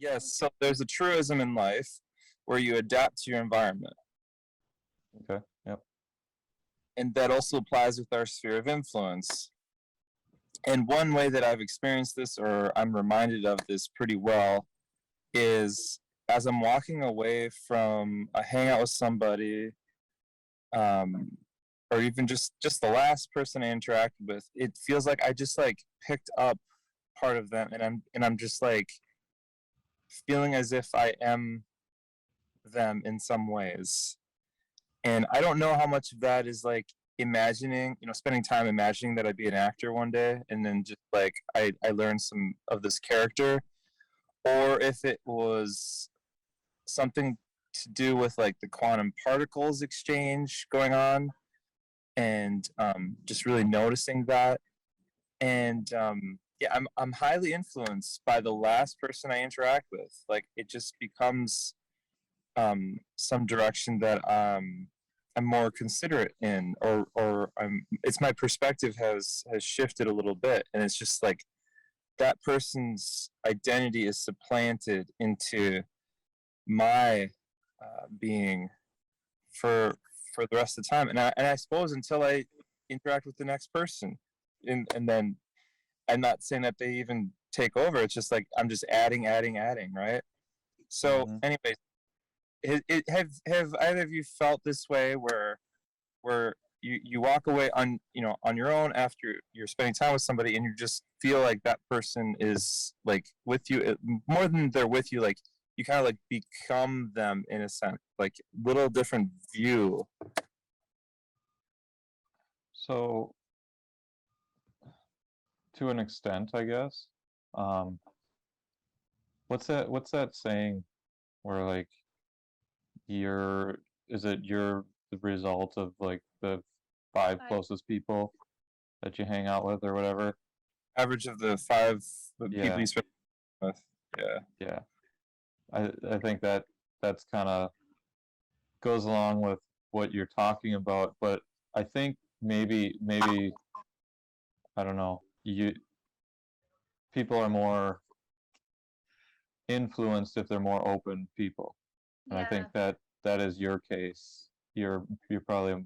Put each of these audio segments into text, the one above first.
Yes, so there's a truism in life where you adapt to your environment. Okay. Yep. And that also applies with our sphere of influence. And one way that I've experienced this, or I'm reminded of this pretty well, is as I'm walking away from a hangout with somebody, um, or even just the last person I interacted with, it feels like I just like picked up part of them, and I'm just like feeling as if I am them in some ways. And I don't know how much of that is like imagining, spending time imagining that I'd be an actor one day, and then just like I learned some of this character, or if it was something to do with like the quantum particles exchange going on, and just really noticing that. And yeah, I'm highly influenced by the last person I interact with. Like it just becomes some direction that I'm more considerate in, or it's my perspective has shifted a little bit, and it's just like that person's identity is supplanted into my being for the rest of the time, and I suppose until I interact with the next person, and then I'm not saying that they even take over. It's just like I'm just adding, right? So, anyways, have either of you felt this way where you walk away on on your own after you're spending time with somebody, and you just feel like that person is like with you more than they're with you, like you kind of like become them in a sense, like little different view. So, to an extent, I guess. Um, what's that saying where like you're the result of like the five closest people that you hang out with or whatever? Average of the five people Yeah. you spend with. Yeah. Yeah. I think that's kind of goes along with what you're talking about, but I think maybe I don't know, people are more influenced if they're more open people. And I think that is your case. You're probably,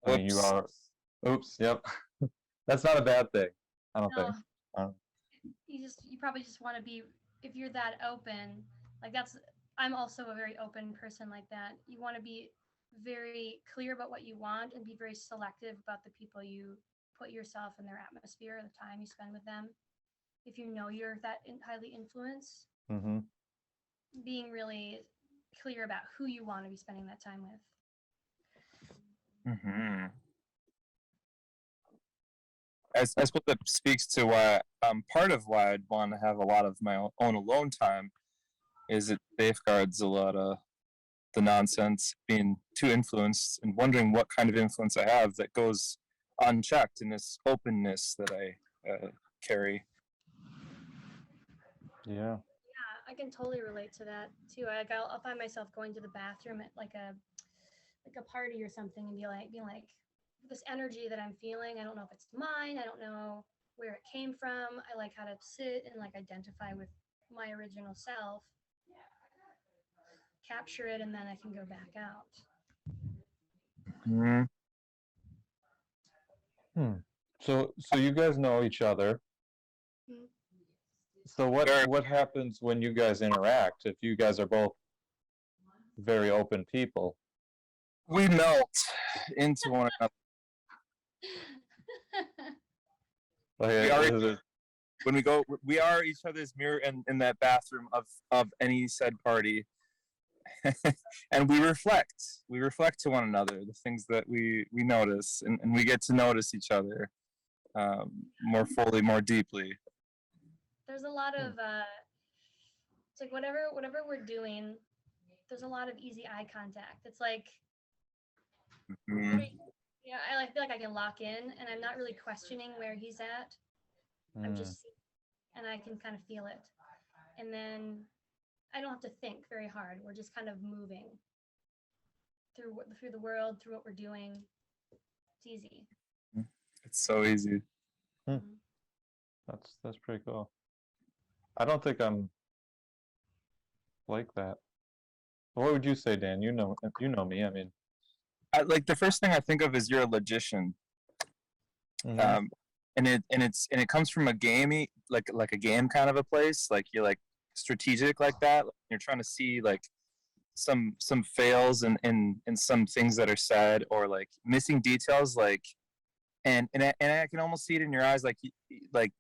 I mean, you Oops. are. Oops. Yep. That's not a bad thing. I don't think. You probably just want to be, if you're that open, like I'm also a very open person like that. You want to be very clear about what you want and be very selective about the people you put yourself in their atmosphere, the time you spend with them. If you know you're that highly influenced, being really clear about who you want to be spending that time with. I suppose that speaks to why part of why I'd want to have a lot of my own alone time is it safeguards a lot of the nonsense, being too influenced and wondering what kind of influence I have that goes unchecked in this openness that I carry. Yeah. Yeah, I can totally relate to that too. I'll find myself going to the bathroom at like a party or something and being like this energy that I'm feeling. I don't know if it's mine. I don't know where it came from. I like how to sit and like identify with my original self, capture it, and then I can go back out. So you guys know each other. So what happens when you guys interact if you guys are both very open people? We melt into one another. When we go, we are each other's mirror in that bathroom of any said party. And we reflect to one another the things that we notice, and we get to notice each other more fully, more deeply. There's a lot of it's like whatever we're doing, there's a lot of easy eye contact. It's like I feel like I can lock in and I'm not really questioning where he's at. I'm just, and I can kind of feel it, and then I don't have to think very hard. We're just kind of moving through the world, through what we're doing. It's easy. It's so easy. That's pretty cool. I don't think I'm like that. What would you say, Dan? You know me. I mean, Like the first thing I think of is you're a logician. mhm. And it comes from a gamey like a game kind of a place. Like you're like strategic like that. Like, you're trying to see like some fails and some things that are said or like missing details like and I can almost see it in your eyes like like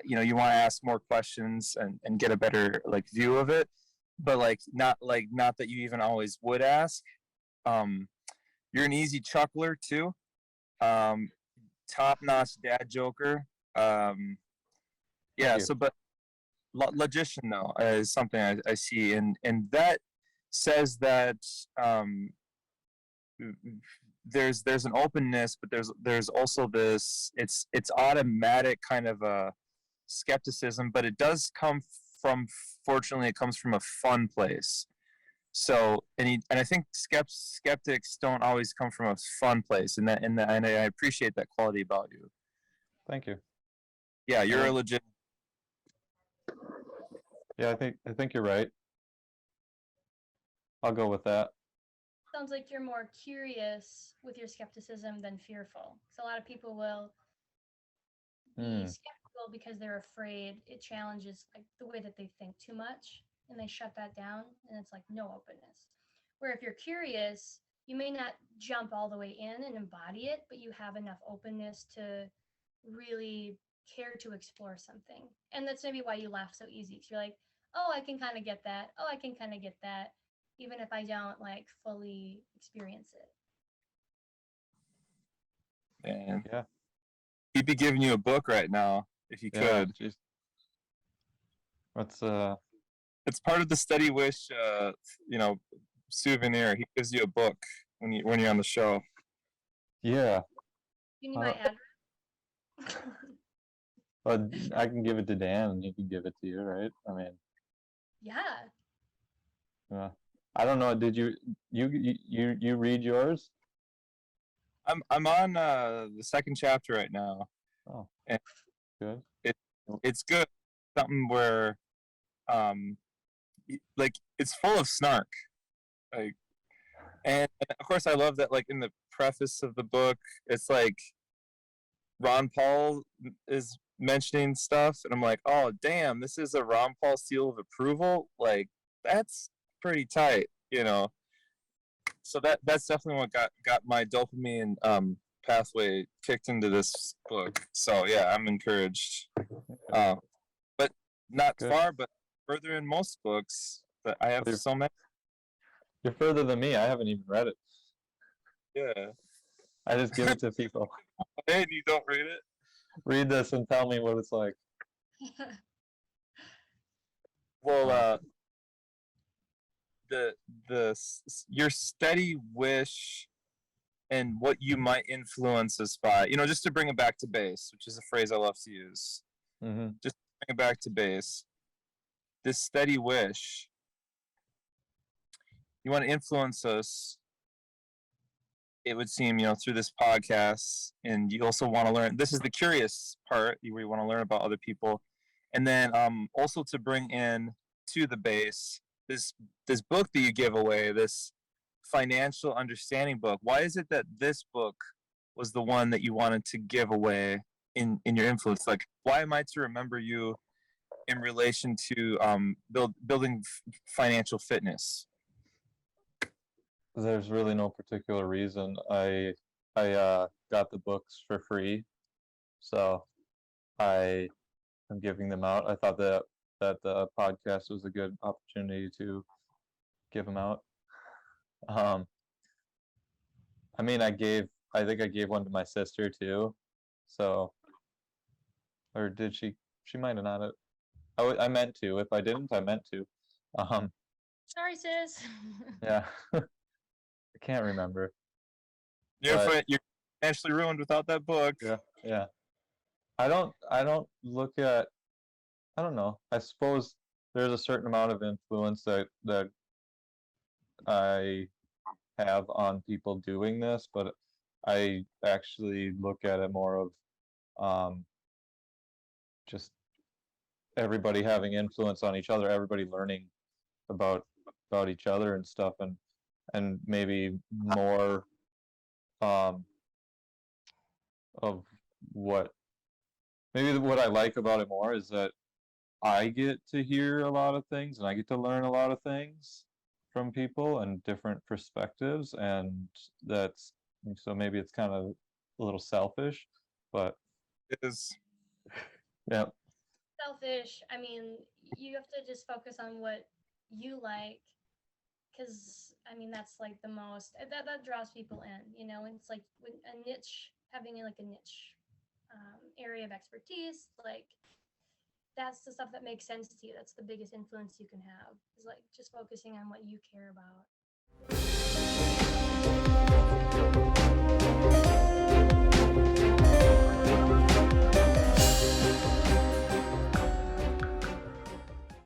you want to ask more questions and get a better like view of it, but not that you even always would ask. um you're an easy chuckler too. um Top notch dad joker. Thank Yeah, you. so but logician though is something I see, and that says that um there's an openness, but there's also this it's automatic kind of a skepticism, but it does come from, fortunately it comes from a fun place. So and I think skeptics don't always come from a fun place, and I appreciate that quality about you. Thank you. Yeah, I you're a think, legit. yeah, I think you're right. I'll go with that. Sounds like you're more curious with your skepticism than fearful. So a lot of people will be Hmm. skeptical because they're afraid it challenges like the way that they think too much, and they shut that down, and it's like no openness. Where if you're curious, you may not jump all the way in and embody it, but you have enough openness to really care to explore something. And that's maybe why you laugh so easy, because you're like, oh, I can kind of get that. Oh, I can kind of get that, even if I don't like fully experience it. Man, Yeah. he'd be giving you a book right now if you Yeah. could. Jeez. What's It's part of the Steady Wish, you know, souvenir. He gives you a book when you're on the show. yeah. You need my address? But I can give it to Dan and he can give it to you, right? I mean, Yeah. yeah. I don't know. Did you read yours? I'm on the second chapter right now, Oh, and good. it it's good. Something where um like it's full of snark, like, and of course I love that, like in the preface of the book it's like Ron Paul is mentioning stuff, and I'm like, oh damn, this is a Ron Paul seal of approval. Like that's pretty tight. So that's definitely what got my dopamine pathway kicked into this book. So yeah, I'm encouraged. Uh, but not Good. far, but further in most books. But I have Well, so many. you're further than me. I haven't even read it. Yeah. I just give it to people. Hey, you don't read it? Read this and tell me what it's like. Well, Uh, the your steady wish and what you might influence us by, just to bring it back to base, which is a phrase I love to use. mhm. Just bring it back to base. This steady wish, you want to influence us, it would seem, through this podcast, and you also want to learn. This is the curious part where you want to learn about other people, and then also to bring in to the base this book that you give away, this financial understanding book. Why is it that this book was the one that you wanted to give away in your influence? Like, why am I to remember you in relation to building financial fitness? There's really no particular reason. I got the books for free, so I am giving them out. I thought that the podcast was a good opportunity to give them out. Um, I mean, I think I gave one to my sister too. So, or did she? She might have not. I meant to. If I didn't, I meant to. Um, Sorry, sis. yeah, I can't remember. You're But you're financially ruined without that book. yeah, yeah. I don't look at. I don't know. I suppose there's a certain amount of influence that I have on people doing this, but I actually look at it more of um, just everybody having influence on each other, everybody learning about each other and stuff, and maybe more of what what I like about it more is that I get to hear a lot of things and I get to learn a lot of things from people and different perspectives, and that's so maybe it's kind of a little selfish, but Is yeah. Selfish. I mean, you have to just focus on what you like, because I mean that's like the most that draws people in. You know, it's like when a niche, having like a niche area of expertise, like that's the stuff that makes sense to you. That's the biggest influence you can have, is like just focusing on what you care about.